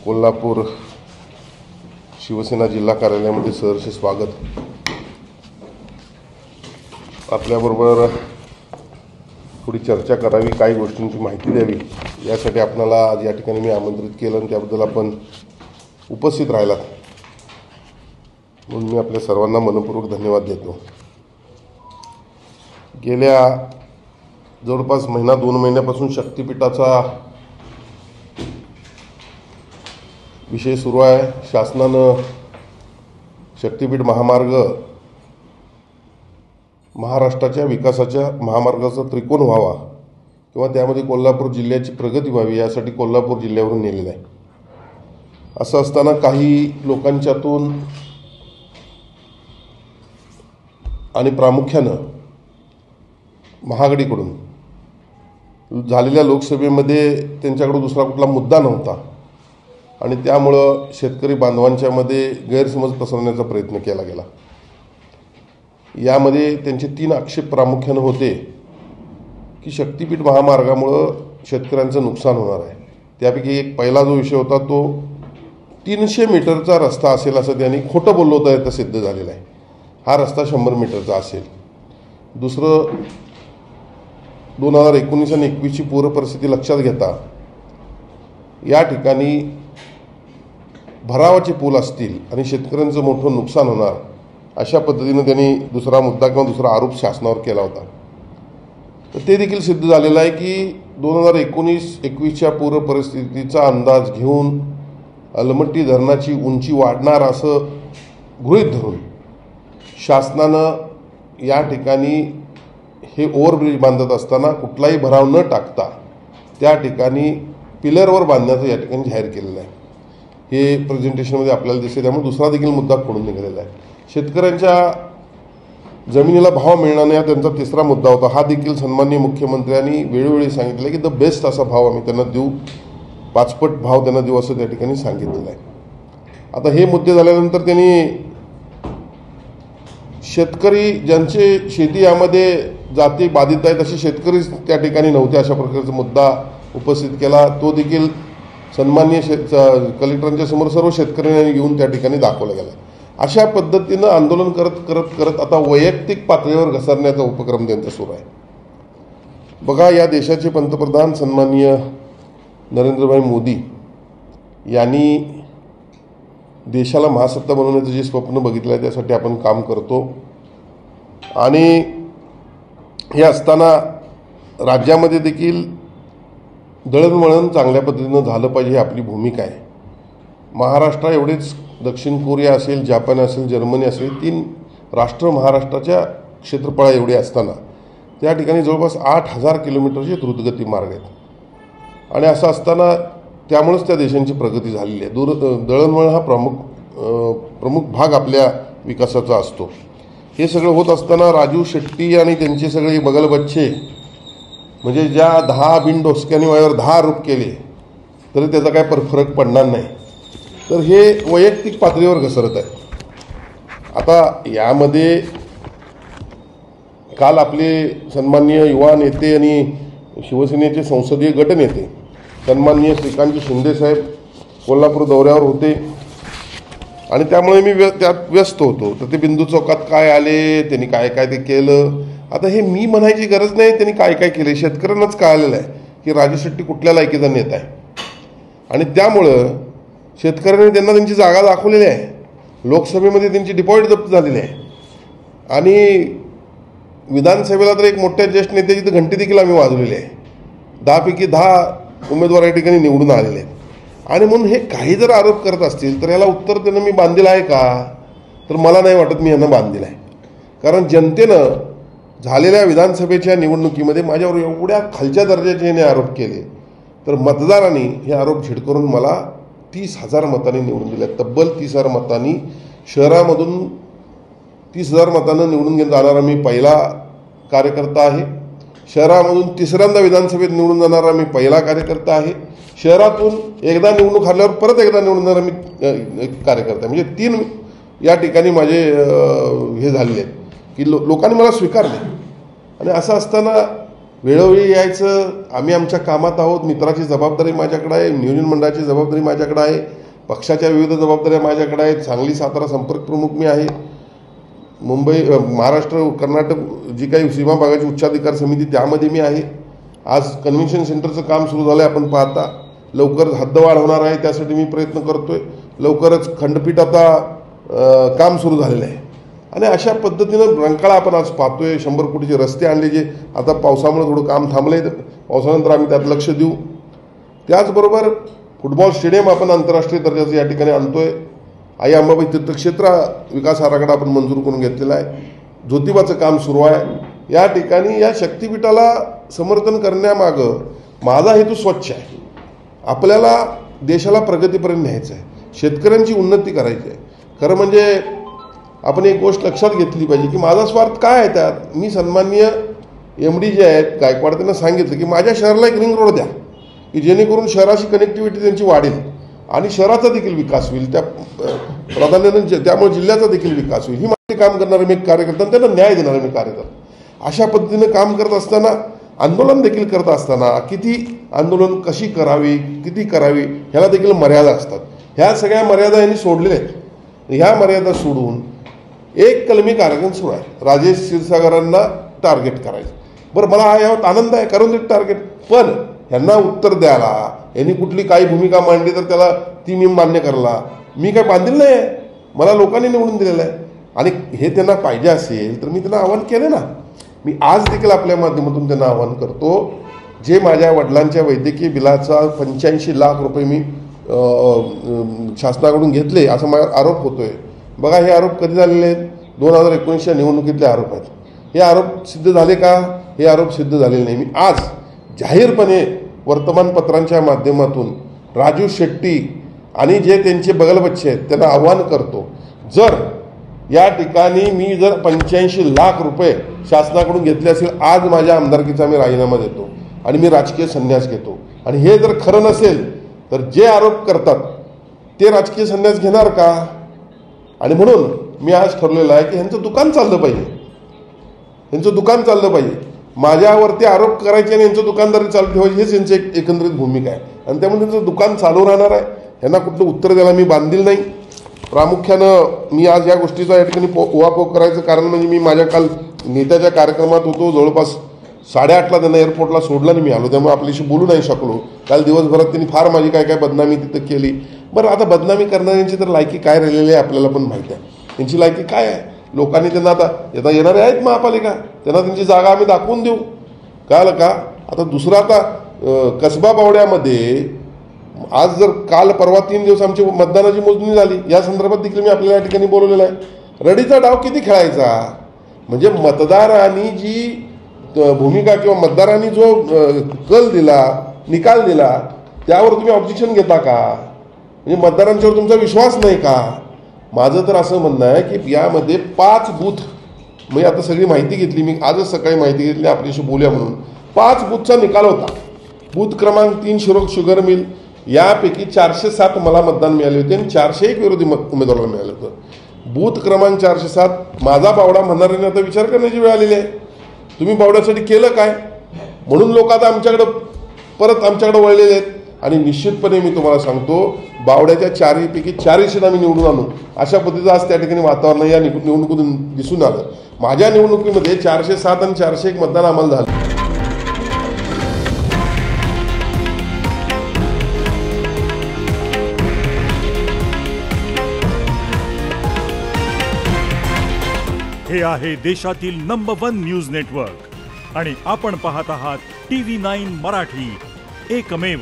कोल्हापूर शिवसेना जिल्हा कार्यालयामध्ये सहर्ष स्वागत। आपल्याबरोबर थोडी चर्चा करावी, काही गोष्टींची माहिती द्यावी यासाठी आपल्याला आज या ठिकाणी मी आमंत्रित केलं आणि त्याबद्दल आपण उपस्थित राहिलात म्हणून मी आपल्या सर्वांना मनपूर्वक धन्यवाद देतो। गेल्या जवळपास महिना 2 महिन्यापासून शक्तिपीठाचा विषय सुरू आहे। शासनानं शक्तिपीठ महामार्ग महाराष्ट्राच्या विकासाच्या महामार्गाचा त्रिकोण व्हावा किंवा त्यामध्ये कोल्हापूर जिल्ह्याची प्रगती व्हावी यासाठी कोल्हापूर जिल्ह्यावरून नेलेलं आहे। असं असताना काही लोकांच्यातून आणि प्रामुख्यानं महाआघाडीकडून झालेल्या लोकसभेमध्ये त्यांच्याकडे दुसरा कुठला मुद्दा नव्हता आणि त्यामुळं शेतकरी बांधवांच्यामध्ये गैरसमज पसरवण्याचा प्रयत्न केला गेला। यामध्ये त्यांचे 3 आक्षेप प्रामुख्यानं होते की शक्तिपीठ महामार्गामुळं शेतकऱ्यांचं नुकसान होणार आहे। त्यापैकी एक पहिला जो विषय होता तो 300 मीटरचा रस्ता असेल असं त्यांनी खोटं बोललं होतं, ते सिद्ध झालेलं आहे। हा रस्ता 100 मीटरचा असेल। दुसरं 2019 आणि 21ची पूर परिस्थिती लक्षात घेता या ठिकाणी भरावाचे पूल असतील आणि शेतकऱ्यांचं मोठं नुकसान होणार अशा पद्धतीनं त्यांनी दुसरा मुद्दा किंवा दुसरा आरोप शासनावर केला होता। तर ते देखील सिद्ध झालेलं आहे की 2019-21च्या पूर परिस्थितीचा अंदाज घेऊन अलमट्टी धरणाची उंची वाढणार असं गृहीत धरून शासनानं या ठिकाणी हे ओव्हरब्रिज बांधत असताना कुठलाही भराव न टाकता त्या ठिकाणी पिलरवर बांधण्याचं या ठिकाणी जाहीर केलेलं आहे। हे प्रेझेंटेशनमध्ये आपल्याला दिसते। त्यामुळे दुसरा देखील मुद्दा खोडून निघालेला आहे। शेतकऱ्यांच्या जमिनीला भाव मिळणार नाही हा त्यांचा तिसरा मुद्दा होता। हा देखील सन्माननीय मुख्यमंत्र्यांनी वेळोवेळी सांगितलं की द बेस्ट असा भाव आम्ही त्यांना देऊ, 5पट भाव त्यांना देऊ असं त्या ठिकाणी सांगितलेलं आहे। आता हे मुद्दे झाल्यानंतर त्यांनी शेतकरी ज्यांचे शेती यामध्ये जाती बाधित आहेत असे शेतकरीच त्या ठिकाणी नव्हते अशा प्रकारचा मुद्दा उपस्थित केला। तो देखील सन्माननीय कलेक्टरांच्या समोर सर्व शेतकऱ्यांनी घेऊन त्या ठिकाणी दाखवला गेला। अशा पद्धतीनं आंदोलन करत आता वैयक्तिक पातळीवर घसरण्याचा उपक्रम त्यांचा सुरू आहे। बघा, या देशाचे पंतप्रधान सन्माननीय नरेंद्रभाई मोदी यांनी देशाला महासत्ता बनवण्याचं जे स्वप्न बघितलं आहे त्यासाठी आपण काम करतो आणि हे असताना राज्यामध्ये देखील दळणवळण चांगल्या पद्धतीनं झालं पाहिजे ही आपली भूमिका आहे। महाराष्ट्र एवढेच दक्षिण कोरिया असेल, जापान असेल, जर्मनी असेल, 3 राष्ट्र महाराष्ट्राच्या क्षेत्रफळा एवढे असताना त्या ठिकाणी जवळपास 8000 किलोमीटरचे द्रुतगती मार्ग आहेत आणि असं असताना त्यामुळेच त्या देशांची प्रगती झालेली आहे। दळणवळण हा प्रमुख भाग आपल्या विकासाचा असतो। हे सगळं होत असताना राजू शेट्टी आणि त्यांचे सगळे बगलबच्चे म्हणजे ज्या 10 बिनडोसक्यांनी माझ्यावर 10 आरोप केले तरी त्याचा काय फरक पडणार नाही, तर हे वैयक्तिक पातळीवर घसरत आहे। आता यामध्ये काल आपले सन्माननीय युवा नेते आणि शिवसेनेचे संसदीय गटनेते सन्माननीय श्रीकांत शिंदे साहेब कोल्हापूर दौऱ्यावर होते आणि त्यामुळे मी त्यात व्यस्त होतो। तर ते बिंदू चौकात काय आले, त्यांनी काय काय ते केलं, आता हे मी म्हणायची गरज नाही त्यांनी काय काय केले, शेतकऱ्यांनाच कळालेलं आहे की राजू शेट्टी कुठल्या लायकीचा नेता आहे आणि त्यामुळं शेतकऱ्यांनी त्यांना त्यांची जागा दाखवलेली आहे। लोकसभेमध्ये त्यांची डिपॉझिट जप्त झालेली आहे आणि विधानसभेला तर एक मोठ्या ज्येष्ठ नेत्याची तर घंटी देखील आम्ही वाजवलेली आहे। 10 पैकी 10 उमेदवार या ठिकाणी निवडून आलेले आहेत आणि म्हणून हे काही जर आरोप करत असतील तर याला उत्तर देणं मी बांधील आहे का, तर मला नाही वाटत मी यांना बांधील आहे। कारण जनतेनं झालेल्या विधानसभेच्या निवडणुकीमध्ये माझ्यावर एवढ्या खालच्या दर्जाचे याने आरोप केले तर मतदारांनी हे आरोप झिडकरून मला 30,000 मतांनी निवडून दिले। तब्बल 30,000 मतांनी शहरामधून 30,000 मतांना निवडून जाणारा मी पहिला कार्यकर्ता आहे। शहरामधून 3ऱ्यांदा विधानसभेत निवडून जाणारा मी पहिला कार्यकर्ता आहे। शहरातून एकदा निवडणूक हरल्यावर परत एकदा निवडून जाणारा मी कार्यकर्ता आहे। म्हणजे 3 या ठिकाणी माझे हे झालेले आहेत की लोकांनी मला स्वीकारले आणि असं असताना वेळोवेळी यायचं. आम्ही आमच्या कामात आहोत. मित्राची जबाबदारी माझ्याकडे आहे, नियोजन मंडळाची जबाबदारी माझ्याकडे आहे, पक्षाच्या विविध जबाबदाऱ्या माझ्याकडे आहेत. सांगली सातारा संपर्क प्रमुख मी आहे. मुंबई महाराष्ट्र कर्नाटक जी काही सीमा भागाची उच्चाधिकार समिती त्यामध्ये मी आहे. आज कन्व्हेन्शन सेंटरचं काम सुरू झालं आहे. आपण पाहता लवकरच हद्दवाढ होणार आहे, त्यासाठी मी प्रयत्न करतोय. लवकरच खंडपीठ आता काम सुरू झालेलं आहे. आणि अशा पद्धतीनं रंकाळा आपण आज पाहतोय. 100 कोटीचे रस्ते आणले, जे आता पावसामुळे थोडं काम थांबलं आहे. पावसानंतर आम्ही त्यात लक्ष देऊ. त्याचबरोबर फुटबॉल स्टेडियम आपण आंतरराष्ट्रीय दर्जाचं या ठिकाणी आणतोय. आई अंबाबाई तीर्थक्षेत्र विकास आराखडा आपण मंजूर करून घेतलेला आहे. ज्योतिबाचं काम सुरू आहे. या ठिकाणी या शक्तिपीठाला समर्थन करण्यामागं माझा हेतू स्वच्छ आहे. आपल्याला देशाला प्रगतीपर्यंत न्यायचं आहे, शेतकऱ्यांची उन्नती करायची आहे. खरं म्हणजे आपण एक गोष्ट लक्षात घेतली पाहिजे की माझा स्वार्थ काय आहे त्यात. मी सन्माननीय MD जे आहेत गायकवाड त्यांना सांगितलं की माझ्या शहराला एक रिंग रोड द्या की जेणेकरून शहराशी कनेक्टिव्हिटी त्यांची वाढेल आणि शहराचा देखील विकास होईल. त्या प्राधान्याने त्यामुळे जिल्ह्याचा देखील विकास होईल. ही माहिती काम करणारे मी कार्यकर्ता, त्यांना न्याय देणारे मी कार्यकर्ता. अशा पद्धतीने काम करत असताना, आंदोलन देखील करत असताना किती आंदोलन कशी करावी, किती करावी ह्याला देखील मर्यादा असतात. ह्या सगळ्या मर्यादा यांनी सोडलेल्या आहेत. ह्या मर्यादा सोडून एक कलमी कार्यक्रम सुरू आहे. राजेश क्षीरसागरांना टार्गेट करायचं. बरं, मला यावर आनंद आहे, करून देत टार्गेट. पण ह्यांना उत्तर द्यायला यांनी कुठली काही भूमिका मांडली तर त्याला ती मी मान्य करला. मी काय बांधील नाही आहे, मला लोकांनी निवडून दिलेलं आहे. आणि हे त्यांना पाहिजे असेल तर मी त्यांना आवाहन केलं ना. मी आज देखील आपल्या माध्यमातून त्यांना आवाहन करतो, जे माझ्या वडिलांच्या वैद्यकीय बिलाचा 85 लाख रुपये मी शासनाकडून घेतले असा माझा आरोप होतोय. बघा, हे आरोप कधी झालेले आहेत? 2019च्या निवडणुकीतले आरोप आहेत. हे आरोप सिद्ध झाले का? हे आरोप सिद्ध झालेले नाही. मी आज जाहीरपणे वर्तमानपत्रांच्या माध्यमातून राजू शेट्टी आणि जे त्यांचे बगलबच्चे आहेत त्यांना आवाहन करतो, जर या ठिकाणी मी जर 85 लाख रुपये शासनाकडून घेतले असेल, आज माझ्या आमदारकीचा मी राजीनामा देतो आणि मी राजकीय संन्यास घेतो. आणि हे जर खरं नसेल तर जे आरोप करतात ते राजकीय संन्यास घेणार का? आणि म्हणून मी आज ठरलेलं आहे की ह्यांचं दुकान चाललं पाहिजे, ह्यांचं दुकान चाललं पाहिजे. माझ्यावरती आरोप करायचे आणि यांचं दुकानदारी चालू ठेवायची, हेच यांची एक एकंदरीत भूमिका आहे. आणि त्यामुळे त्यांचं दुकान चालू राहणार आहे. ह्यांना कुठलं उत्तर द्यायला मी बांधील नाही. प्रामुख्यानं मी आज या गोष्टीचा या ठिकाणी उहापोह करायचं कारण म्हणजे मी माझ्या काल नेत्याच्या कार्यक्रमात होतो. जवळपास 8:30ला त्यांना एअरपोर्टला सोडलं आणि मी आलो, त्यामुळे आपल्याशी बोलू नाही शकलो. काल दिवसभरात त्यांनी फार माझी काय बदनामी तिथं केली. बरं, आता बदनामी करणाऱ्यांची तर लायकी काय राहिलेली आहे आपल्याला पण माहीत आहे. त्यांची लायकी काय आहे? लोकांनी त्यांना आता येणारे आहेत महापालिका, त्यांना त्यांची जागा आम्ही दाखवून देऊ. कळलं का? आता दुसरं, आता कसबा बावड्यामध्ये आज जर काल परवा 3 दिवस आमची मतदानाची मोजणी झाली, या संदर्भात देखील मी आपल्याला या ठिकाणी बोलवलेलं आहे. रडीचा डाव किती खेळायचा? म्हणजे मतदारांनी जी भूमिका किंवा मतदारांनी जो कल दिला, निकाल दिला, त्यावर तुम्ही ऑब्जेक्शन घेता का? म्हणजे मतदारांच्यावर तुमचा विश्वास नाही का? माझं तर असं म्हणणं आहे की यामध्ये 5 बूथ, मी आता सगळी माहिती घेतली, मी आजच सकाळी माहिती घेतली आपल्याशी बोलूया म्हणून. 5 बूथचा निकाल होता. बूथ क्रमांक 3 शिरोळ शुगर मिल, यापैकी 407 मला मतदान मिळाले होते आणि 401 विरोधी उमेदवाराला मिळालं होतं. बूथ क्रमांक 407 माझा बावडा म्हणणाऱ्यांनी आता विचार करण्याची वेळ आलेली आहे. तुम्ही बावड्यासाठी केलं काय? म्हणून लोक आता परत आमच्याकडे वळलेले आहेत. आणि निश्चितपणे मी तुम्हाला सांगतो, बावड्याच्या 4पैकी 4 सीट आम्ही निवडून आणू अशा पद्धतीचं आज त्या ठिकाणी वातावरण या निवडणुकीतून दिसून आलं. माझ्या निवडणुकीमध्ये 407 आणि 401 मतदान आम्हाला झालं. हे आहे देशातील नंबर 1 न्यूज नेटवर्क आणि आपण पाहत आहात TV9 मराठी, एकमेव.